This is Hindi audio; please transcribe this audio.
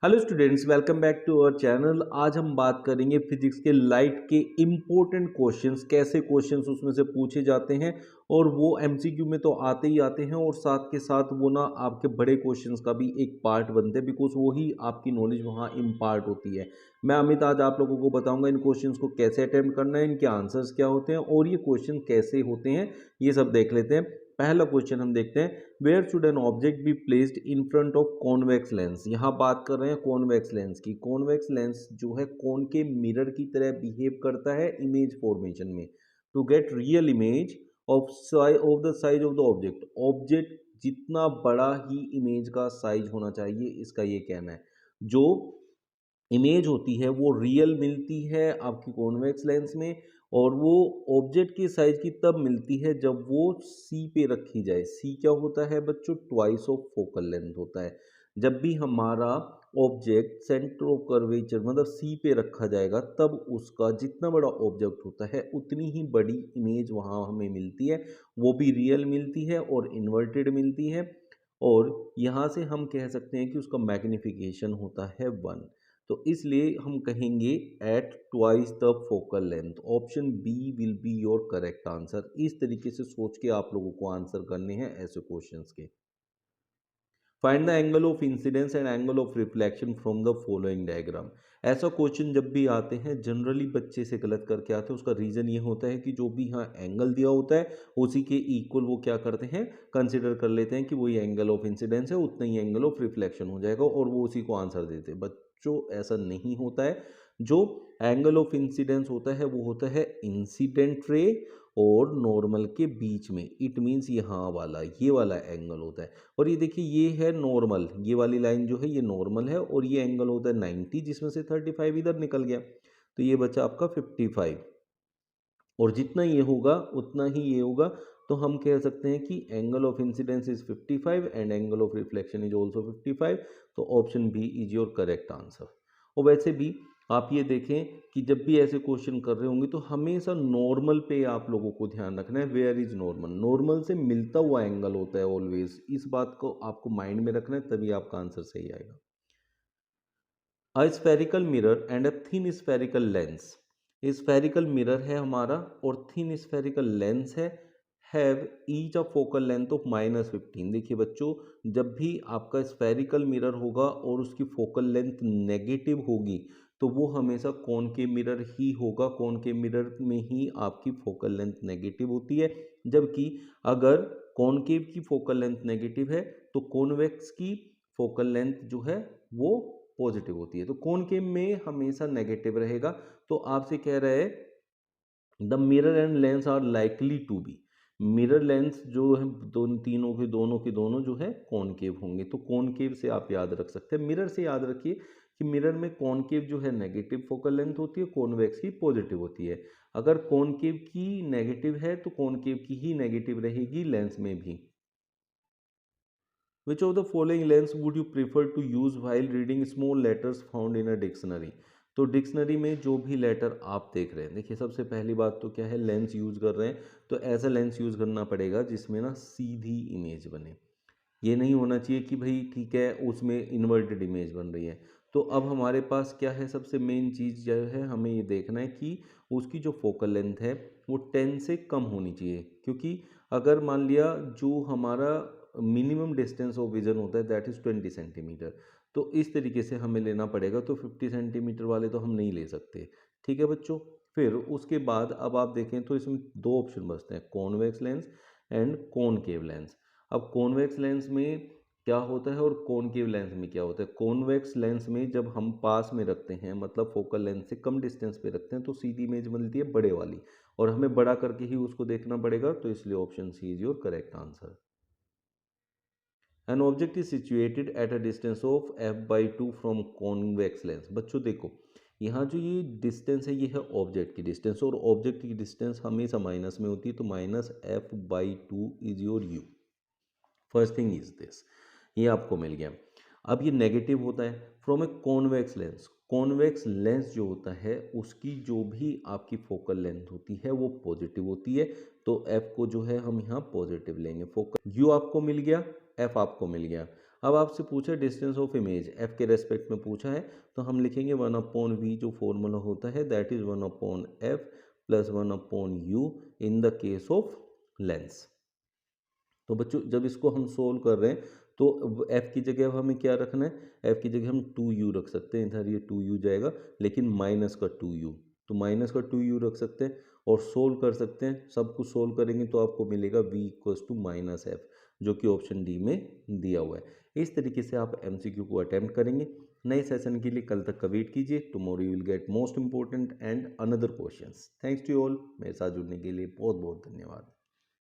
Hello students, welcome back to our channel. आज हम बात करेंगे फिजिक्स के लाइट के इम्पोर्टेंट क्वेश्चंस, कैसे क्वेश्चंस उसमें से पूछे जाते हैं और वो एमसीक्यू में तो आते ही आते हैं और साथ के साथ वो ना आपके बड़े क्वेश्चंस का भी एक पार्ट बनते हैं, बिकॉज वही आपकी नॉलेज वहाँ इम्पार्ट होती है। मैं अमित आज आप लोगों को बताऊंगा इन क्वेश्चंस को कैसे अटेम्प्ट करना है, इनके आंसर्स क्या होते हैं और ये क्वेश्चन कैसे होते हैं, ये सब देख लेते हैं। पहला क्वेश्चन हम देखते हैं, where should an object be placed in front of convex lens. यहाँ बात कर रहे हैं कॉन्वेक्स लेंस की। कॉन्वेक्स लेंस जो है कौन के मिरर की तरह बिहेव करता है इमेज फॉर्मेशन में, to get real image of the size of the object. Object जितना बड़ा ही इमेज का साइज होना चाहिए, इसका ये कहना है। जो इमेज होती है वो रियल मिलती है आपकी कॉन्वेक्स लेंस में, और वो ऑब्जेक्ट की साइज की तब मिलती है जब वो सी पे रखी जाए। सी क्या होता है बच्चों? ट्वाइस ऑफ फोकल लेंथ होता है। जब भी हमारा ऑब्जेक्ट सेंटर ऑफ कर्वेचर मतलब सी पे रखा जाएगा, तब उसका जितना बड़ा ऑब्जेक्ट होता है उतनी ही बड़ी इमेज वहाँ हमें मिलती है। वो भी रियल मिलती है और इन्वर्टेड मिलती है। और यहाँ से हम कह सकते हैं कि उसका मैग्निफिकेशन होता है 1। तो इसलिए हम कहेंगे at twice the focal length. Option B will be your correct answer. इस तरीके से सोच के आप लोगों को आंसर करने हैं ऐसे क्वेश्चंस के। Find the angle of incidence and angle of reflection from the following diagram. ऐसा क्वेश्चन जब भी आते हैं जनरली बच्चे से गलत करके आते हैं। उसका रीजन ये होता है कि जो भी यहाँ एंगल दिया होता है उसी के इक्वल वो क्या करते हैं, कंसिडर कर लेते हैं कि वही एंगल ऑफ इंसिडेंस है, उतना ही एंगल ऑफ रिफ्लेक्शन हो जाएगा और वो उसी को आंसर देते हैं। बच्चों ऐसा नहीं होता है। जो एंगल ऑफ इंसिडेंस होता है वो होता है इंसिडेंट रे और नॉर्मल के बीच में। इट मीन्स यहाँ वाला, ये वाला एंगल होता है। और ये देखिए ये है नॉर्मल, ये वाली लाइन जो है ये नॉर्मल है और ये एंगल होता है 90, जिसमें से 35 इधर निकल गया, तो ये बचा आपका 55। और जितना ये होगा उतना ही ये होगा। तो हम कह सकते हैं कि angle of incidence is 55 and angle of reflection is also 55। तो option B is your correct answer. और वैसे भी आप ये देखें कि जब भी ऐसे क्वेश्चन कर रहे होंगे तो हमेशा नॉर्मल पे आप लोगों को ध्यान रखना है। Where is normal? नॉर्मल से मिलता हुआ एंगल होता है ऑलवेज। इस बात को आपको माइंड में रखना है, तभी आपका आंसर सही आएगा। A spherical mirror and a thin spherical lens. Spherical mirror है हमारा और thin spherical lens have each a focal length of -15। देखिए बच्चों, जब भी आपका स्फेरिकल मिरर होगा और उसकी फोकल लेंथ नेगेटिव होगी तो वो हमेशा कॉनकेव मिरर ही होगा। कॉनकेव मिरर में ही आपकी फोकल लेंथ नेगेटिव होती है। जबकि अगर कॉनकेव की फोकल लेंथ नेगेटिव है तो कॉन्वेक्स की फोकल लेंथ जो है वो पॉजिटिव होती है। तो कॉनकेव में हमेशा नेगेटिव रहेगा। तो आपसे कह रहा है the mirror and lens are likely to be. Mirror lens जो है दोनों तीनों के दोनों जो है कॉनकेव होंगे। तो कॉनकेव से आप याद रख सकते हैं। मिरर से याद रखिए कि मिरर में कॉनकेव जो है नेगेटिव फोकल लेंथ होती है, कॉन्वेक्स की पॉजिटिव होती है। अगर कॉनकेव की नेगेटिव है तो कॉनकेव की ही नेगेटिव रहेगी लेंस में भी। Which of the following lens would you prefer to use while reading small letters found in a dictionary? तो डिक्शनरी में जो भी लेटर आप देख रहे हैं, देखिए सबसे पहली बात तो क्या है, लेंस यूज कर रहे हैं तो ऐसा लेंस यूज करना पड़ेगा जिसमें ना सीधी इमेज बने। ये नहीं होना चाहिए कि भाई ठीक है उसमें इन्वर्टेड इमेज बन रही है। तो अब हमारे पास क्या है, सबसे मेन चीज़ जो है हमें ये देखना है कि उसकी जो फोकल लेंथ है वो 10 से कम होनी चाहिए। क्योंकि अगर मान लिया जो हमारा मिनिमम डिस्टेंस ऑफ विजन होता है दैट इज़ 20 सेंटीमीटर, तो इस तरीके से हमें लेना पड़ेगा। तो 50 सेंटीमीटर वाले तो हम नहीं ले सकते। ठीक है बच्चों। फिर उसके बाद अब आप देखें तो इसमें दो ऑप्शन बचते हैं, convex lens and concave lens. अब कॉन्वेक्स लेंस में क्या होता है और कॉनकेव लेंस में क्या होता है? कॉन्वेक्स लेंस में जब हम पास में रखते हैं मतलब फोकल लेंथ से कम डिस्टेंस पे रखते हैं तो सीधी इमेज मिलती है बड़े वाली, और हमें बड़ा करके ही उसको देखना पड़ेगा। तो इसलिए option C is your correct answer. An object is situated at a distance of f/2 from convex lens. बच्चों देखो, यहाँ जो ये डिस्टेंस है ये है ऑब्जेक्ट की डिस्टेंस, और ऑब्जेक्ट की डिस्टेंस हमेशा माइनस में होती है। तो -f/2 is your u। First thing is this, ये आपको मिल गया। अब ये नेगेटिव होता है from a convex lens. Convex lens जो होता है उसकी जो भी आपकी फोकल लेंथ होती है वो पॉजिटिव होती है। तो f को जो है हम यहाँ पॉजिटिव लेंगे। फोकल u आपको मिल गया, f आपको मिल गया। अब आपसे पूछा डिस्टेंस ऑफ इमेज एफ के रेस्पेक्ट में पूछा है, तो हम लिखेंगे 1/v जो फॉर्मूला होता है that is 1/f plus 1/u in the case of lens. तो बच्चों जब इसको हम सोल्व कर रहे हैं तो एफ की जगह अब हमें क्या रखना है, एफ की जगह हम 2u रख सकते हैं, इधर ये 2u जाएगा लेकिन माइनस का 2u, तो माइनस का 2u रख सकते हैं और सोल्व कर सकते हैं। सब कुछ सोल्व करेंगे तो आपको मिलेगा v equals to minus F, जो कि ऑप्शन डी में दिया हुआ है। इस तरीके से आप एमसीक्यू को अटेम्प्ट करेंगे। नए सेशन के लिए कल तक का वेट कीजिए। Tomorrow you will get most important and another questions. Thanks to all, मेरे साथ जुड़ने के लिए बहुत बहुत धन्यवाद।